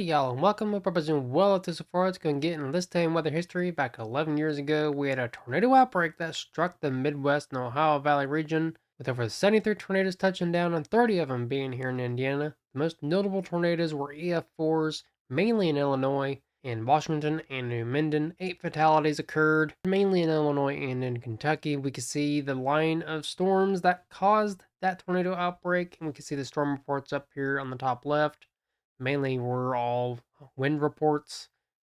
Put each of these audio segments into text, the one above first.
y'all, and welcome. Hope everybody's doing well at this so far. It's going to get in this day in weather history. Back 11 years ago, we had a tornado outbreak that struck the Midwest and Ohio Valley region, with over 73 tornadoes touching down and 30 of them being here in Indiana. The most notable tornadoes were EF4s, mainly in Illinois, in Washington and New Minden. 8 fatalities occurred, mainly in Illinois and in Kentucky. We can see the line of storms that caused that tornado outbreak, and we can see the storm reports up here on the top left. Mainly were all wind reports,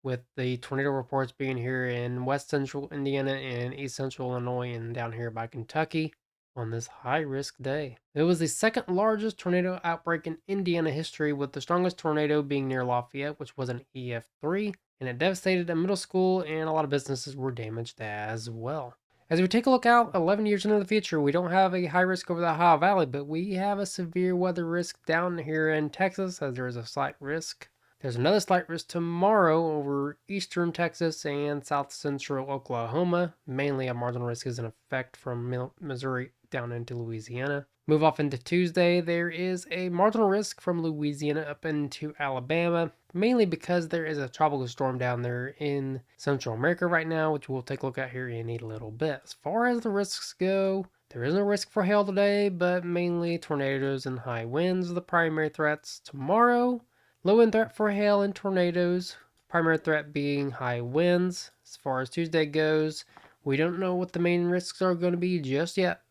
with the tornado reports being here in west central Indiana and east central Illinois and down here by Kentucky on this high risk day. It was the second largest tornado outbreak in Indiana history, with the strongest tornado being near Lafayette, which was an EF3, and it devastated a middle school and a lot of businesses were damaged as well. As we take a look out 11 years into the future, we don't have a high risk over the Ohio Valley, but we have a severe weather risk down here in Texas, as there is a slight risk. There's another slight risk tomorrow over eastern Texas and south central Oklahoma. Mainly a marginal risk is in effect from Missouri down into Louisiana. Move off into Tuesday, there is a marginal risk from Louisiana up into Alabama, mainly because there is a tropical storm down there in Central America right now, which we'll take a look at here in a little bit. As far as the risks go, there is no risk for hail today, but mainly tornadoes and high winds are the primary threats. Tomorrow, low wind threat for hail and tornadoes, primary threat being high winds. As far as Tuesday goes, we don't know what the main risks are going to be just yet.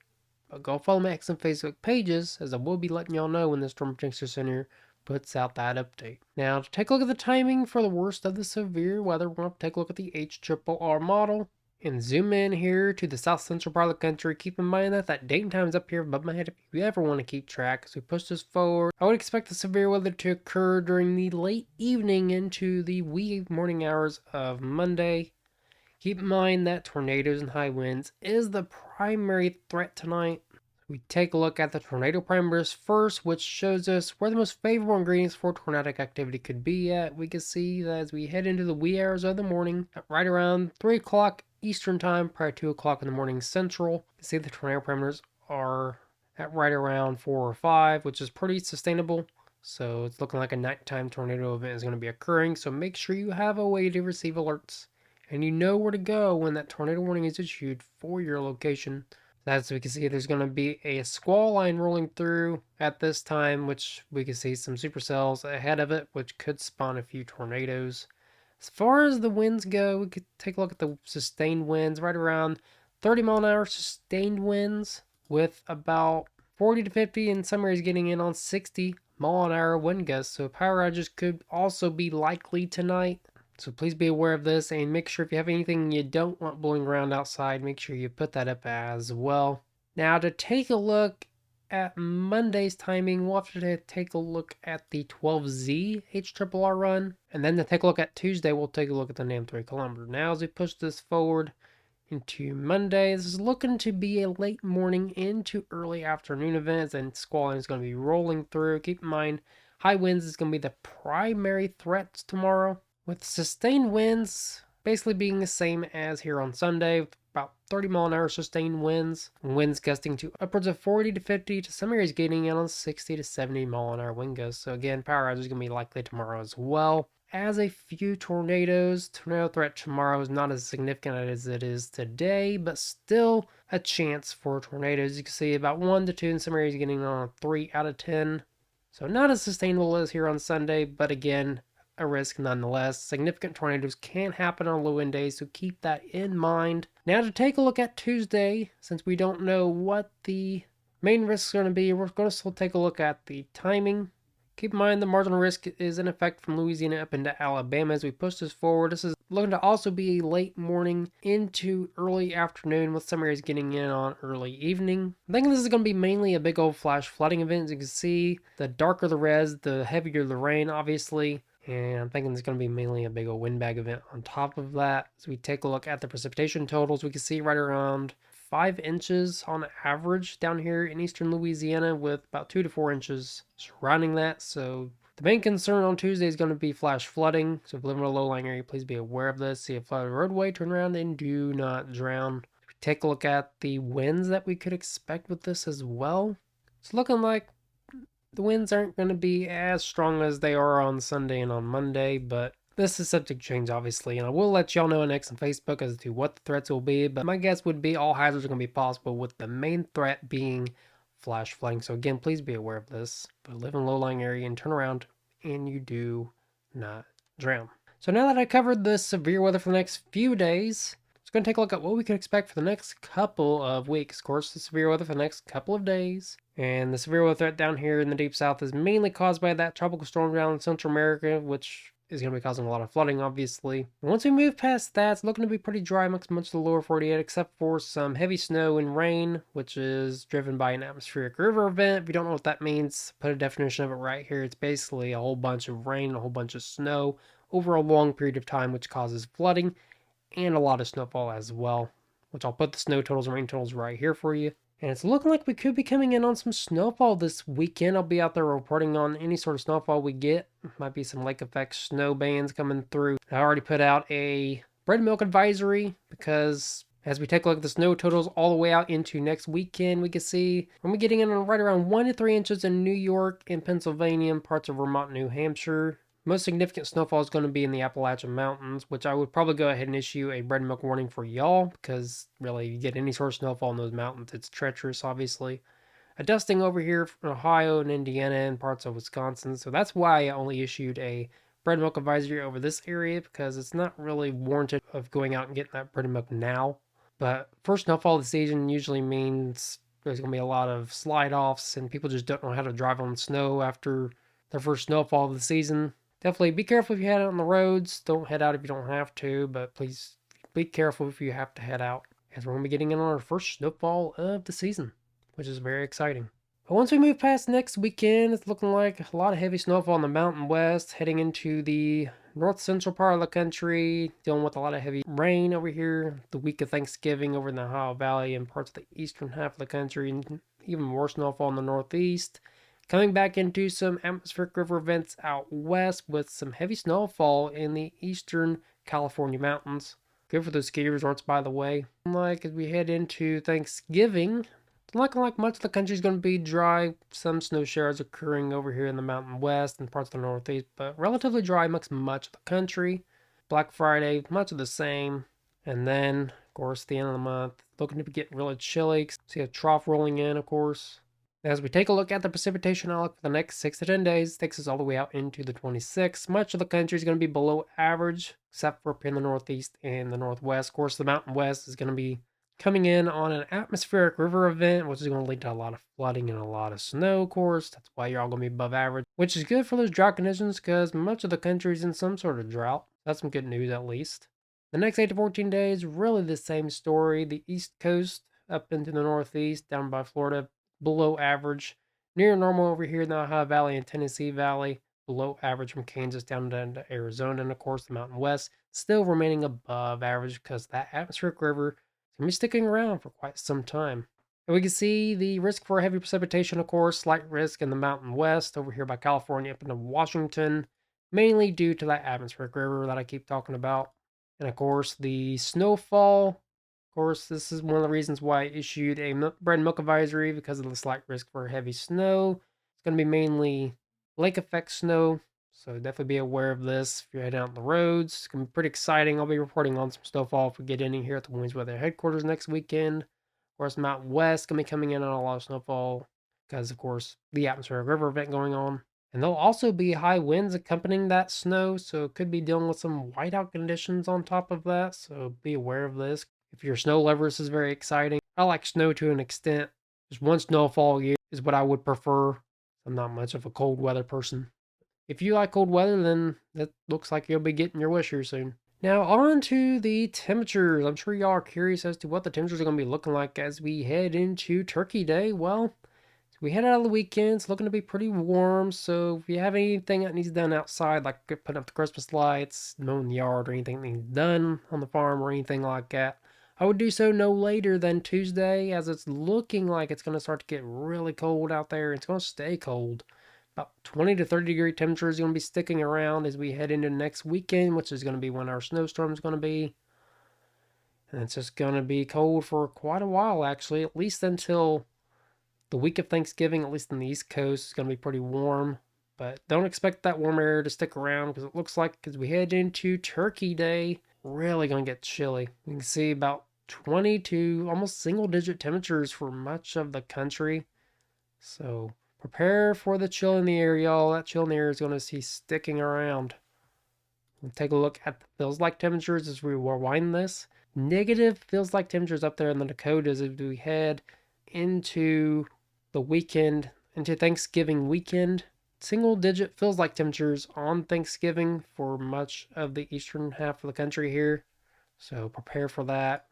But go follow my X and Facebook pages, as I will be letting y'all know when the Storm Protection Center puts out that update. Now, to take a look at the timing for the worst of the severe weather, we're going to take a look at the HRRR model and zoom in here to the south central part of the country. Keep in mind that date and time is up here above my head if you ever want to keep track. As we push this forward, I would expect the severe weather to occur during the late evening into the wee morning hours of Monday. Keep in mind that tornadoes and high winds is the primary threat tonight. We take a look at the tornado parameters first, which shows us where the most favorable ingredients for tornadic activity could be at. We can see that as we head into the wee hours of the morning, at right around 3 o'clock Eastern time, probably 2 o'clock in the morning Central, you can see the tornado parameters are at right around 4 or 5, which is pretty sustainable. So it's looking like a nighttime tornado event is going to be occurring. So make sure you have a way to receive alerts and you know where to go when that tornado warning is issued for your location. As we can see, there's going to be a squall line rolling through at this time, which we can see some supercells ahead of it, which could spawn a few tornadoes. As far as the winds go, we could take a look at the sustained winds, right around 30 mile an hour sustained winds, with about 40 to 50 in some areas getting in on 60 mile an hour wind gusts. So power outages could also be likely tonight. So please be aware of this, and make sure if you have anything you don't want blowing around outside, make sure you put that up as well. Now, to take a look at Monday's timing, we'll have to take a look at the 12Z HRRR run. And then to take a look at Tuesday, we'll take a look at the NAM 3 kilometer. Now, as we push this forward into Monday, this is looking to be a late morning into early afternoon event, and squalling is going to be rolling through. Keep in mind, high winds is going to be the primary threats tomorrow, with sustained winds basically being the same as here on Sunday, with about 30 mile an hour sustained winds, winds gusting to upwards of 40 to 50, to some areas getting in on 60 to 70 mile an hour wind gusts. So again, power outage is going to be likely tomorrow as well. As a few tornadoes, tornado threat tomorrow is not as significant as it is today, but still a chance for tornadoes. You can see about 1 to 2 in some areas getting on a 3 out of 10. So not as sustainable as here on Sunday, but again, a risk nonetheless. Significant tornadoes can happen on low wind days, so keep that in mind. Now, to take a look at Tuesday, since we don't know what the main risks are going to be, we're going to still take a look at the timing. Keep in mind the marginal risk is in effect from Louisiana up into Alabama as we push this forward. This is looking to also be a late morning into early afternoon, with some areas getting in on early evening. I'm thinking this is going to be mainly a big old flash flooding event. As you can see, the darker the res, the heavier the rain, obviously. And I'm thinking it's going to be mainly a big old windbag event on top of that. As we take a look at the precipitation totals, we can see right around 5 inches on average down here in eastern Louisiana, with about 2 to 4 inches surrounding that. So the main concern on Tuesday is going to be flash flooding. So if you live in a low-lying area, please be aware of this. See a flooded roadway, turn around, and do not drown. Take a look at the winds that we could expect with this as well. It's looking like The winds aren't going to be as strong as they are on Sunday and on Monday, but this is subject to change, obviously, and I will let y'all know on X and Facebook as to what the threats will be, but my guess would be all hazards are going to be possible, with the main threat being flash flooding. So again, please be aware of this. But live in a low-lying area and turn around, and you do not drown. So now that I covered the severe weather for the next few days, let's go and take a look at what we can expect for the next couple of weeks. Of course, the severe weather for the next couple of days. And the severe weather threat down here in the deep south is mainly caused by that tropical storm down in Central America, which is going to be causing a lot of flooding, obviously. And once we move past that, it's looking to be pretty dry amongst much of the lower 48, except for some heavy snow and rain, which is driven by an atmospheric river event. If you don't know what that means, put a definition of it right here. It's basically a whole bunch of rain, a whole bunch of snow over a long period of time, which causes flooding and a lot of snowfall as well, which I'll put the snow totals and rain totals right here for you. And it's looking like we could be coming in on some snowfall this weekend. I'll be out there reporting on any sort of snowfall we get. Might be some lake effect snow bands coming through. I already put out a bread milk advisory because as we take a look at the snow totals all the way out into next weekend, we can see we're getting in right around 1 to 3 inches in New York and Pennsylvania and parts of Vermont, New Hampshire. Most significant snowfall is going to be in the Appalachian Mountains, which I would probably go ahead and issue a bread and milk warning for y'all, because really, you get any sort of snowfall in those mountains, it's treacherous, obviously. A dusting over here from Ohio and Indiana and parts of Wisconsin, so that's why I only issued a bread and milk advisory over this area, because it's not really warranted of going out and getting that bread and milk now. But first snowfall of the season usually means there's going to be a lot of slide offs, and people just don't know how to drive on snow after their first snowfall of the season. Definitely be careful if you head out on the roads. Don't head out if you don't have to, but please be careful if you have to head out, as we're going to be getting in on our first snowfall of the season, which is very exciting. But once we move past next weekend, it's looking like a lot of heavy snowfall in the Mountain West, heading into the north central part of the country, dealing with a lot of heavy rain over here the week of Thanksgiving over in the Ohio Valley and parts of the eastern half of the country, and even more snowfall in the northeast. Coming back into some atmospheric river events out west with some heavy snowfall in the eastern California mountains. Good for those ski resorts, by the way. Like as we head into Thanksgiving, it's looking like much of the country is going to be dry. Some snow showers occurring over here in the mountain west and parts of the northeast, but relatively dry amongst much of the country. Black Friday, much of the same. And then, of course, the end of the month, looking to be getting really chilly. See a trough rolling in, of course. As we take a look at the precipitation outlook for the next 6 to 10 days, takes us all the way out into the 26th. Much of the country is going to be below average, except for up in the northeast and the northwest. Of course, the mountain west is going to be coming in on an atmospheric river event, which is going to lead to a lot of flooding and a lot of snow, of course. That's why you're all going to be above average, which is good for those drought conditions because much of the country is in some sort of drought. That's some good news, at least. The next 8 to 14 days, really the same story. The east coast up into the northeast, down by Florida, below average. Near normal over here in the Ohio Valley and Tennessee Valley. Below average from Kansas down to Arizona. And of course, the Mountain West still remaining above average because that atmospheric river is going to be sticking around for quite some time. And we can see the risk for heavy precipitation, of course, slight risk in the Mountain West over here by California up into Washington, mainly due to that atmospheric river that I keep talking about. And of course, the snowfall. Of course, this is one of the reasons why I issued a bread and milk advisory because of the slight risk for heavy snow. It's going to be mainly lake effect snow, so definitely be aware of this if you're heading out on the roads. It's going to be pretty exciting. I'll be reporting on some snowfall if we get any here at the Winds Weather headquarters next weekend. Of course, Mountain West going to be coming in on a lot of snowfall because, of course, the atmospheric river event going on. And there'll also be high winds accompanying that snow, so it could be dealing with some whiteout conditions on top of that, so be aware of this. If you're a snow lover, this is very exciting. I like snow to an extent. Just one snowfall a year is what I would prefer. I'm not much of a cold weather person. If you like cold weather, then that looks like you'll be getting your wish here soon. Now, on to the temperatures. I'm sure y'all are curious as to what the temperatures are going to be looking like as we head into Turkey Day. Well, we head out of the weekend. It's looking to be pretty warm. So if you have anything that needs done outside, like putting up the Christmas lights, mowing the yard, or anything that needs done on the farm or anything like that, I would do so no later than Tuesday, as it's looking like it's going to start to get really cold out there. It's going to stay cold. About 20 to 30 degree temperature is going to be sticking around as we head into next weekend, which is going to be when our snowstorm is going to be. And it's just going to be cold for quite a while, actually, at least until The week of Thanksgiving, at least in the East Coast, is going to be pretty warm. But don't expect that warm air to stick around because it looks like as we head into Turkey Day, really going to get chilly. We can see about 20 to almost single digit temperatures for much of the country. So prepare for the chill in the air, y'all. That chill in the air is going to see sticking around. We'll take a look at the feels like temperatures as we rewind this. Negative feels like temperatures up there in the Dakotas as we head into the weekend, into Thanksgiving weekend. Single digit feels like temperatures on Thanksgiving for much of the eastern half of the country here. So prepare for that.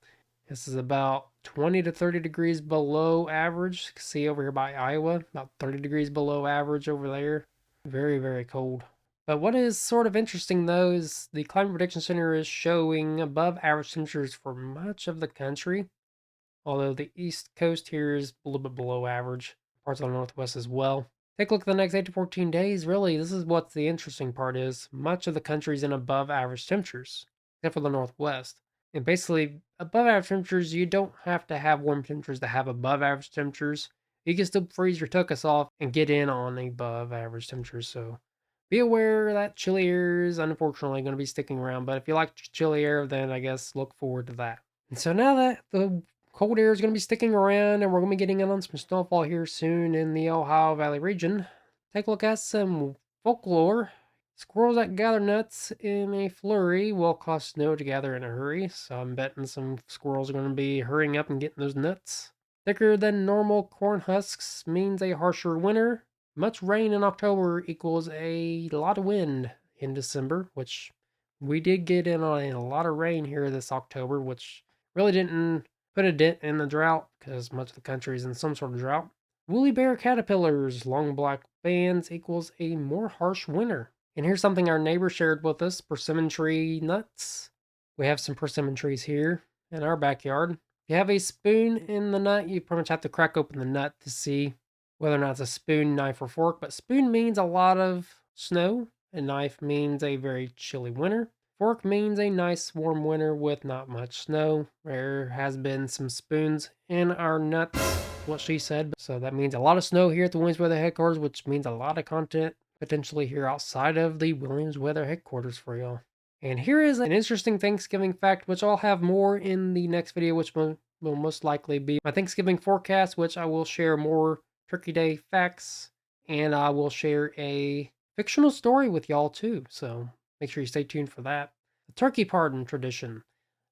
This is about 20 to 30 degrees below average. You can see over here by Iowa, about 30 degrees below average over there. Very, very cold. But what is sort of interesting though is the Climate Prediction Center is showing above average temperatures for much of the country. Although the east coast here is a little bit below average, parts of the northwest as well. Take a look at the next 8 to 14 days. Really, this is what the interesting part is. Much of the country is in above average temperatures, except for the northwest. And basically, above average temperatures, you don't have to have warm temperatures to have above average temperatures. You can still freeze your tuchus off and get in on above average temperatures. So be aware that chilly air is unfortunately going to be sticking around. But if you like chilly air, then I guess look forward to that. And so now that the cold air is going to be sticking around and we're going to be getting in on some snowfall here soon in the Ohio Valley region, take a look at some folklore. Squirrels that gather nuts in a flurry will cause snow to gather in a hurry, so I'm betting some squirrels are going to be hurrying up and getting those nuts. Thicker than normal corn husks means a harsher winter. Much rain in October equals a lot of wind in December, which we did get in on a lot of rain here this October, which really didn't put a dent in the drought because much of the country is in some sort of drought. Woolly bear caterpillars, long black bands equals a more harsh winter. And here's something our neighbor shared with us, persimmon tree nuts. We have some persimmon trees here in our backyard. If you have a spoon in the nut, you pretty much have to crack open the nut to see whether or not it's a spoon, knife, or fork. But spoon means a lot of snow, and knife means a very chilly winter. Fork means a nice warm winter with not much snow. There has been some spoons in our nuts, what she said. So that means a lot of snow here at the Williams Weather headquarters, which means a lot of content potentially here outside of the Williams Weather headquarters for y'all. And here is an interesting Thanksgiving fact, which I'll have more in the next video, which will most likely be my Thanksgiving forecast, which I will share more Turkey Day facts, and I will share a fictional story with y'all too. So make sure you stay tuned for that. The turkey pardon tradition.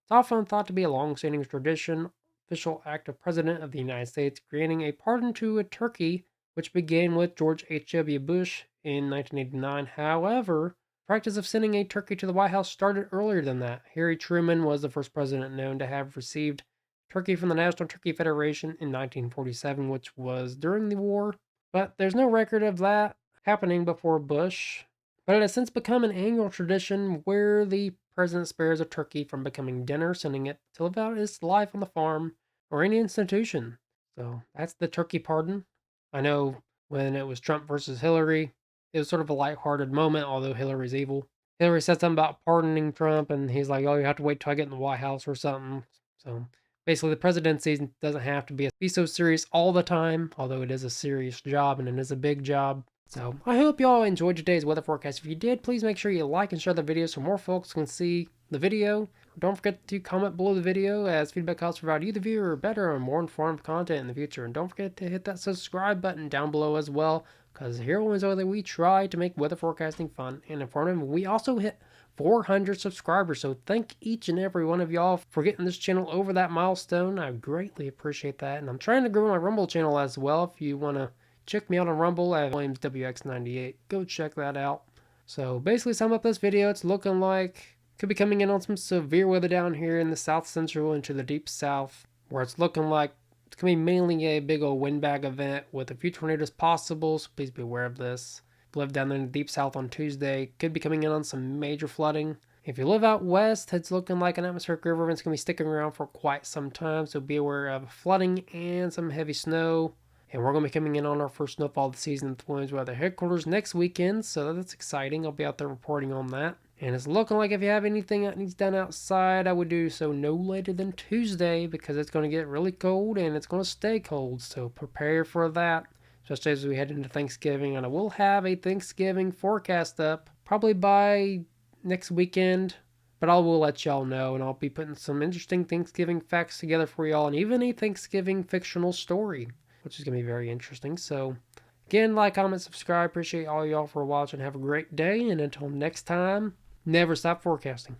It's often thought to be a long-standing tradition, official act of President of the United States granting a pardon to a turkey, which began with George H.W. Bush in 1989. However, practice of sending a turkey to the White House started earlier than that. Harry Truman was the first president known to have received turkey from the National Turkey Federation in 1947, which was during the war. But there's no record of that happening before Bush. But it has since become an annual tradition where the president spares a turkey from becoming dinner, sending it to live out its life on the farm or any institution. So that's the turkey pardon. I know when it was Trump versus Hillary, it was sort of a lighthearted moment, although Hillary's evil. Hillary said something about pardoning Trump, and he's like, oh, you have to wait till I get in the White House or something. So basically, the presidency doesn't have to be so serious all the time, although it is a serious job and it is a big job. So I hope y'all enjoyed today's weather forecast. If you did, please make sure you like and share the video so more folks can see the video. Don't forget to comment below the video, as feedback helps provide you, the viewer, better and more informed content in the future. And don't forget to hit that subscribe button down below as well, because here on Wednesday we try to make weather forecasting fun and informative. We also hit 400 subscribers, so thank each and every one of y'all for getting this channel over that milestone. I greatly appreciate that. And I'm trying to grow my Rumble channel as well. If you want to check me out on Rumble at WilliamsWX98. Go check that out. So basically, sum up this video, it's looking like could be coming in on some severe weather down here in the south central into the deep south, where it's looking like it's going to be mainly a big old windbag event with a few tornadoes possible, so please be aware of this. If you live down there in the deep south on Tuesday, could be coming in on some major flooding. If you live out west, it's looking like an atmospheric river event's going to be sticking around for quite some time, so be aware of flooding and some heavy snow. And we're going to be coming in on our first snowfall of the season at the Williams Weather headquarters next weekend, so that's exciting. I'll be out there reporting on that. And it's looking like if you have anything that needs done outside, I would do so no later than Tuesday because it's going to get really cold and it's going to stay cold. So prepare for that, especially as we head into Thanksgiving. And I will have a Thanksgiving forecast up probably by next weekend, but I will let y'all know. And I'll be putting some interesting Thanksgiving facts together for y'all and even a Thanksgiving fictional story, which is going to be very interesting. So again, like, comment, subscribe. Appreciate all y'all for watching. Have a great day. And until next time, never stop forecasting.